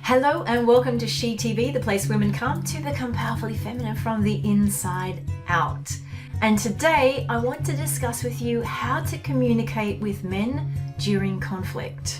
Hello and welcome to She TV, the place women come to become powerfully feminine from the inside out. And today I want to discuss with you how to communicate with men during conflict.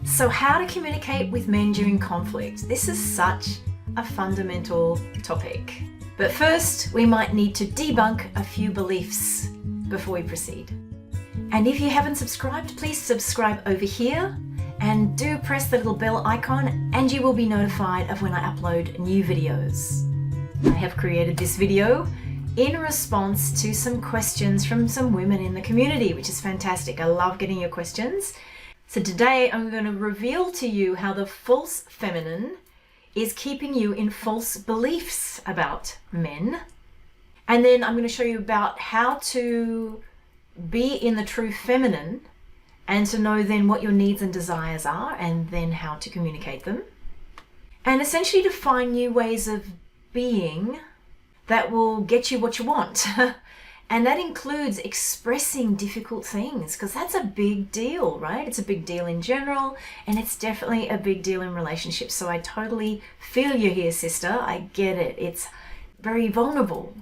So how to communicate with men during conflict. This is such a fundamental topic. But first, we might need to debunk a few beliefs before we proceed. And if you haven't subscribed, please subscribe over here and do press the little bell icon and you will be notified of when I upload new videos. I have created this video in response to some questions from some women in the community, which is fantastic. I love getting your questions. So today I'm going to reveal to you how the false feminine is keeping you in false beliefs about men. And then I'm going to show you about how to be in the true feminine and to know then what your needs and desires are and then how to communicate them. And essentially to find new ways of being that will get you what you want. And that includes expressing difficult things, because that's a big deal, right? It's a big deal in general, and it's definitely a big deal in relationships. So I totally feel you here, sister. I get it. It's very vulnerable.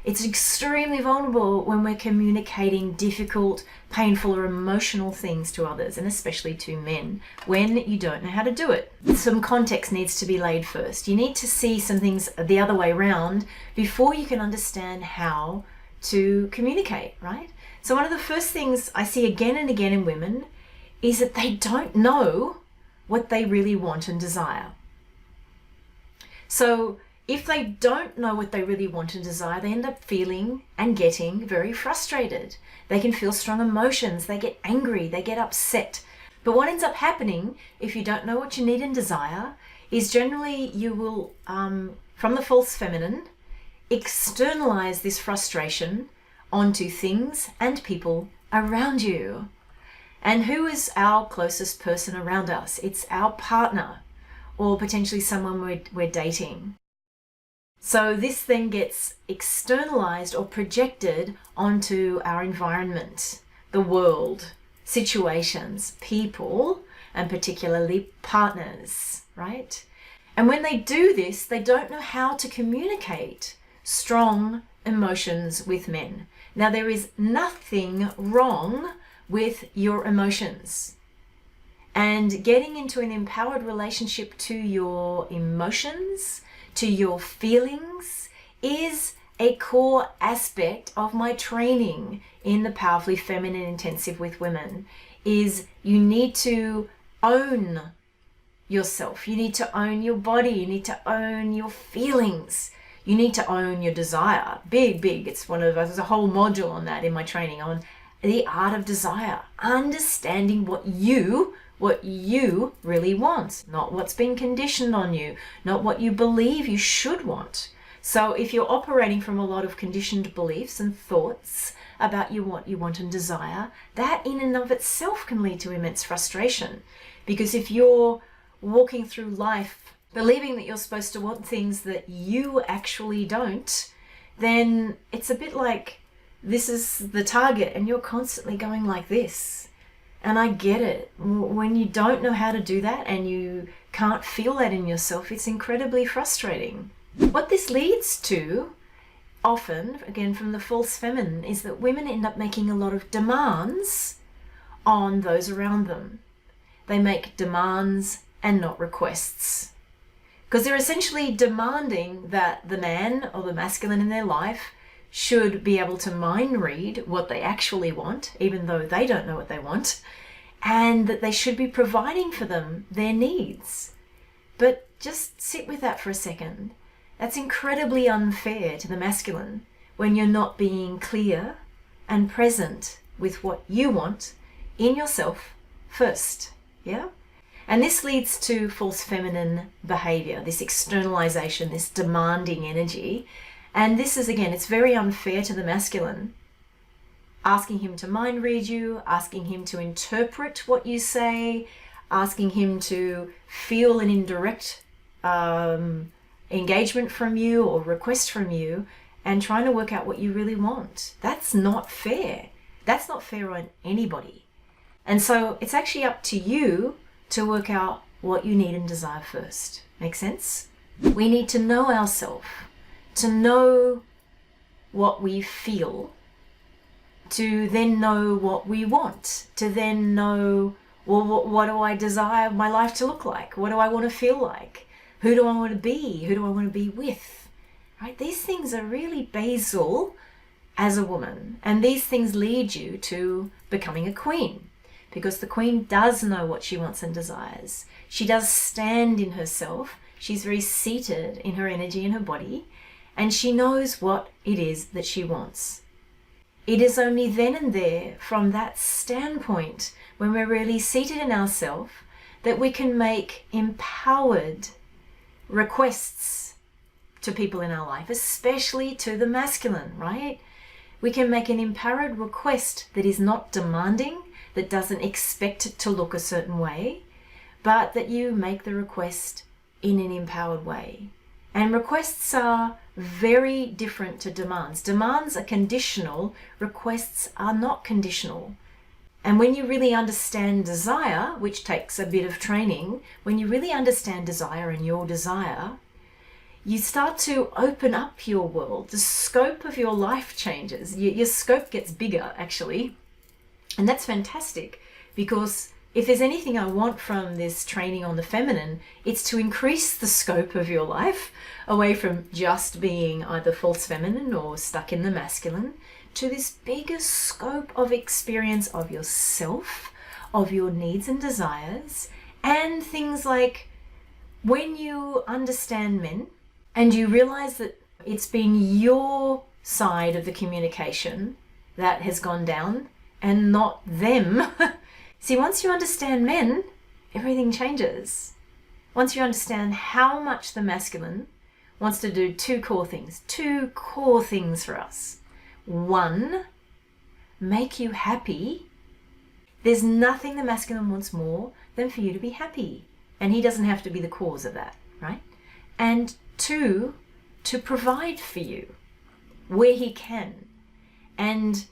It's extremely vulnerable when we're communicating difficult, painful, or emotional things to others, and especially to men, when you don't know how to do it. Some context needs to be laid first. You need to see some things the other way around before you can understand how to communicate, right? So one of the first things I see again and again in women is that they don't know what they really want and desire. So if they don't know what they really want and desire, they end up feeling and getting very frustrated. They can feel strong emotions, they get angry, they get upset. But what ends up happening if you don't know what you need and desire is generally you will, from the false feminine, externalize this frustration onto things and people around you. And who is our closest person around us? It's our partner or potentially someone we're dating. So this then gets externalized or projected onto our environment, the world, situations, people, and particularly partners, right? And when they do this, they don't know how to communicate strong emotions with men. Now, there is nothing wrong with your emotions. And getting into an empowered relationship to your emotions, to your feelings, is a core aspect of my training in the Powerfully Feminine Intensive with Women. Is you need to own yourself. You need to own your body. You need to own your feelings. You need to own your desire. Big. It's there's a whole module on that in my training on the art of desire. Understanding what you really want, not what's been conditioned on you, not what you believe you should want. So if you're operating from a lot of conditioned beliefs and thoughts about what you want and desire, that in and of itself can lead to immense frustration. Because if you're walking through life believing that you're supposed to want things that you actually don't, then it's a bit like this is the target and you're constantly going like this. And I get it. When you don't know how to do that and you can't feel that in yourself, it's incredibly frustrating. What this leads to, often, again from the false feminine, is that women end up making a lot of demands on those around them. They make demands and not requests. Because they're essentially demanding that the man or the masculine in their life should be able to mind read what they actually want, even though they don't know what they want, and that they should be providing for them their needs. But just sit with that for a second. That's incredibly unfair to the masculine when you're not being clear and present with what you want in yourself first, yeah? And this leads to false feminine behavior, this externalization, this demanding energy. And this is, again, it's very unfair to the masculine. Asking him to mind read you, asking him to interpret what you say, asking him to feel an indirect engagement from you or request from you and trying to work out what you really want. That's not fair. That's not fair on anybody. And so it's actually up to you to work out what you need and desire first. Make sense? We need to know ourselves, to know what we feel, to then know what we want, to then know, well, what do I desire my life to look like? What do I want to feel like? Who do I want to be? Who do I want to be with? Right? These things are really basal as a woman, and these things lead you to becoming a queen, because the queen does know what she wants and desires. She does stand in herself. She's very seated in her energy and her body, and she knows what it is that she wants. It is only then and there, from that standpoint, when we're really seated in ourselves, that we can make empowered requests to people in our life, especially to the masculine, right? We can make an empowered request that is not demanding, that doesn't expect it to look a certain way, but that you make the request in an empowered way. And requests are very different to demands. Demands are conditional, requests are not conditional. And when you really understand desire, which takes a bit of training, when you really understand desire and your desire, you start to open up your world. The scope of your life changes. Your scope gets bigger, actually. And that's fantastic, because if there's anything I want from this training on the feminine, it's to increase the scope of your life away from just being either false feminine or stuck in the masculine to this bigger scope of experience of yourself, of your needs and desires, and things like when you understand men and you realize that it's been your side of the communication that has gone down and not them. See, once you understand men, everything changes. Once you understand how much the masculine wants to do two core things for us. One, make you happy. There's nothing the masculine wants more than for you to be happy. And he doesn't have to be the cause of that, right? And two, to provide for you where he can. And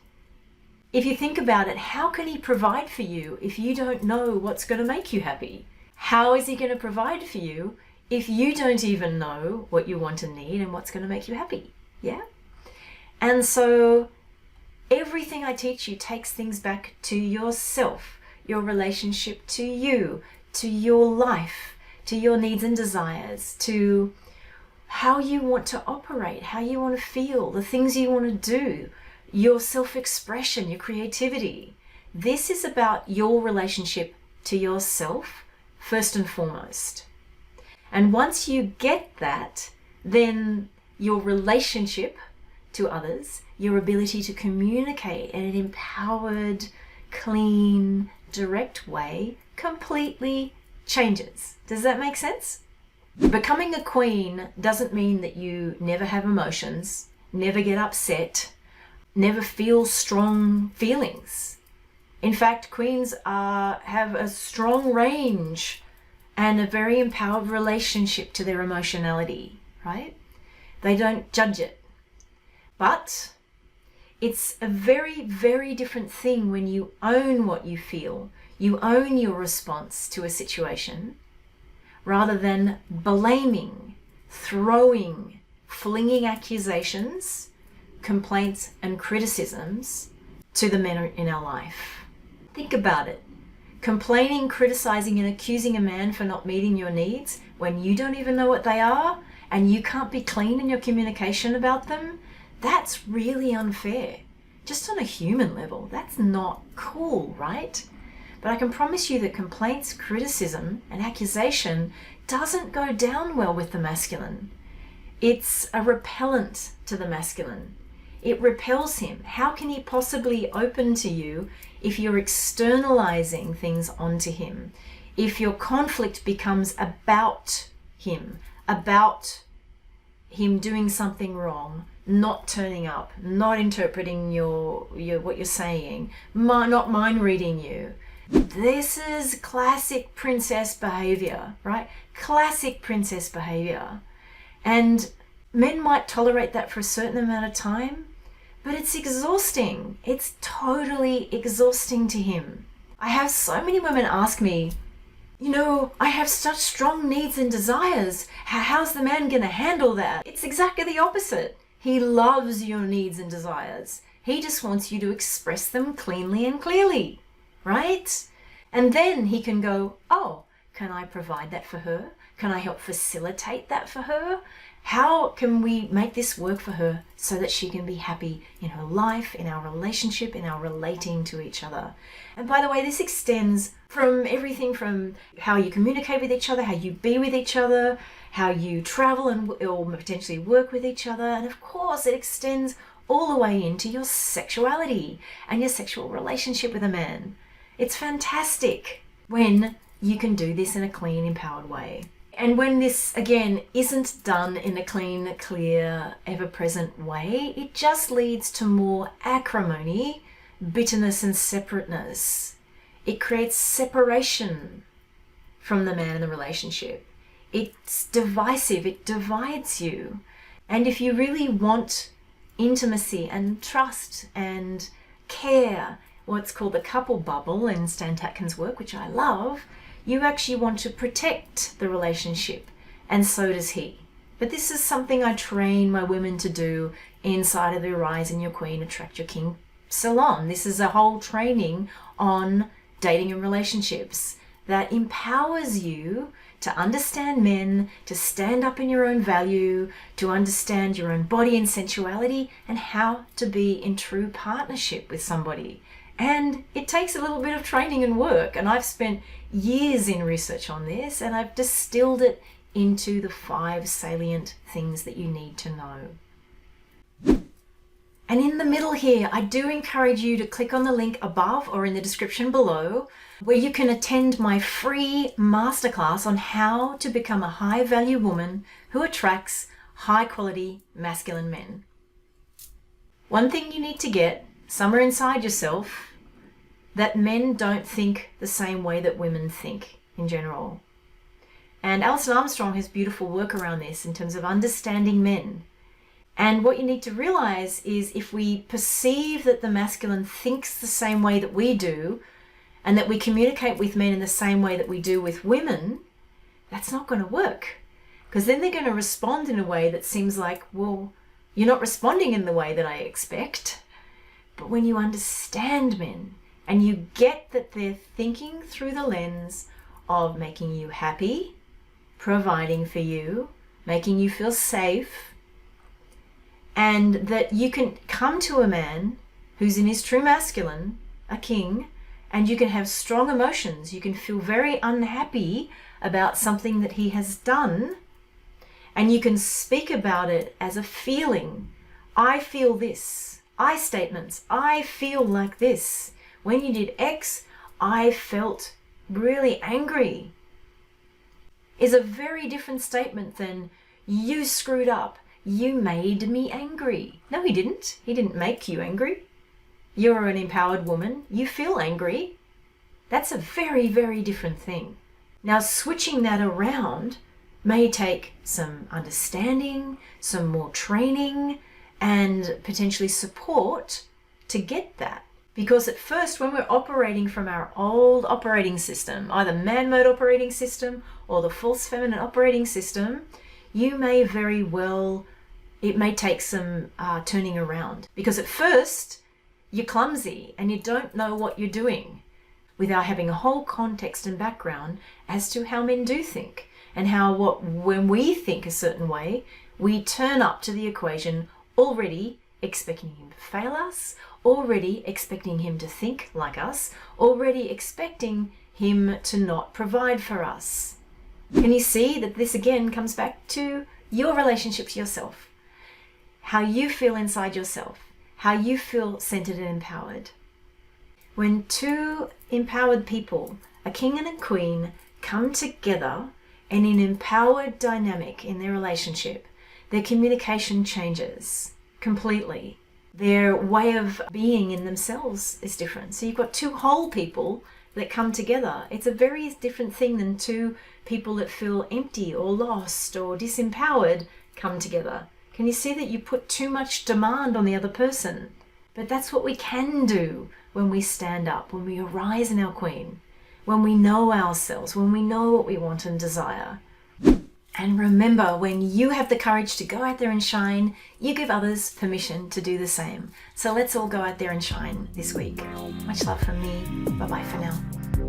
if you think about it, how can he provide for you if you don't know what's going to make you happy? How is he going to provide for you if you don't even know what you want and need and what's going to make you happy? Yeah? And so everything I teach you takes things back to yourself, your relationship to you, to your life, to your needs and desires, to how you want to operate, how you want to feel, the things you want to do, your self-expression, your creativity. This is about your relationship to yourself first and foremost. And once you get that, then your relationship to others, your ability to communicate in an empowered, clean, direct way completely changes. Does that make sense? Becoming a queen doesn't mean that you never have emotions, never get upset, never feel strong feelings. In fact, queens have a strong range and a very empowered relationship to their emotionality, right? They don't judge it. But it's a very, very different thing when you own what you feel. You own your response to a situation rather than blaming, throwing, flinging accusations, complaints and criticisms to the men in our life. Think about it. Complaining, criticizing and accusing a man for not meeting your needs when you don't even know what they are and you can't be clean in your communication about them, that's really unfair. Just on a human level, that's not cool, right? But I can promise you that complaints, criticism and accusation doesn't go down well with the masculine. It's a repellent to the masculine. It repels him. How can he possibly open to you if you're externalizing things onto him? If your conflict becomes about him doing something wrong, not turning up, not interpreting your what you're saying, not mind reading you. This is classic princess behavior, right? Classic princess behavior. And men might tolerate that for a certain amount of time, but it's exhausting. It's totally exhausting to him. I have so many women ask me, I have such strong needs and desires. How's the man going to handle that? It's exactly the opposite. He loves your needs and desires. He just wants you to express them cleanly and clearly, right? And then he can go, oh, can I provide that for her? Can I help facilitate that for her? How can we make this work for her so that she can be happy in her life, in our relationship, in our relating to each other? And by the way, this extends from everything from how you communicate with each other, how you be with each other, how you travel or potentially work with each other. And of course, it extends all the way into your sexuality and your sexual relationship with a man. It's fantastic when you can do this in a clean, empowered way. And when this, again, isn't done in a clean, clear, ever-present way, it just leads to more acrimony, bitterness and separateness. It creates separation from the man in the relationship. It's divisive, it divides you. And if you really want intimacy and trust and care, what's called the couple bubble in Stan Tatkin's work, which I love, you actually want to protect the relationship, and so does he. But this is something I train my women to do inside of the Rise in Your Queen, Attract Your King salon. This is a whole training on dating and relationships that empowers you to understand men, to stand up in your own value, to understand your own body and sensuality, and how to be in true partnership with somebody. And it takes a little bit of training and work, and I've spent years in research on this, and I've distilled it into the 5 salient things that you need to know. And in the middle here, I do encourage you to click on the link above or in the description below, where you can attend my free masterclass on how to become a high-value woman who attracts high-quality masculine men. One thing you need to get somewhere inside yourself, that men don't think the same way that women think in general. And Alison Armstrong has beautiful work around this in terms of understanding men. And what you need to realize is if we perceive that the masculine thinks the same way that we do, and that we communicate with men in the same way that we do with women, that's not going to work. Because then they're going to respond in a way that seems like, well, you're not responding in the way that I expect. But when you understand men, and you get that they're thinking through the lens of making you happy, providing for you, making you feel safe, and that you can come to a man who's in his true masculine, a king, and you can have strong emotions. You can feel very unhappy about something that he has done, and you can speak about it as a feeling. I feel this. I statements. I feel like this. When you did X, I felt really angry, is a very different statement than you screwed up, you made me angry. No, he didn't. He didn't make you angry. You're an empowered woman. You feel angry. That's a very, very different thing. Now, switching that around may take some understanding, some more training, and potentially support to get that. Because at first, when we're operating from our old operating system, either man mode operating system or the false feminine operating system, you may very well, it may take some turning around. Because at first, you're clumsy and you don't know what you're doing without having a whole context and background as to how men do think and how when we think a certain way, we turn up to the equation already expecting him to fail us, already expecting him to think like us, already expecting him to not provide for us. Can you see that this again comes back to your relationship to yourself? How you feel inside yourself, how you feel centered and empowered. When 2 empowered people, a king and a queen, come together in an empowered dynamic in their relationship, their communication changes completely. Their way of being in themselves is different. So you've got 2 whole people that come together. It's a very different thing than 2 people that feel empty or lost or disempowered come together? Can you see that you put too much demand on the other person? But that's what we can do when we stand up, when we arise in our queen, when we know ourselves, when we know what we want and desire. And remember, when you have the courage to go out there and shine, you give others permission to do the same. So let's all go out there and shine this week. Much love from me. Bye-bye for now.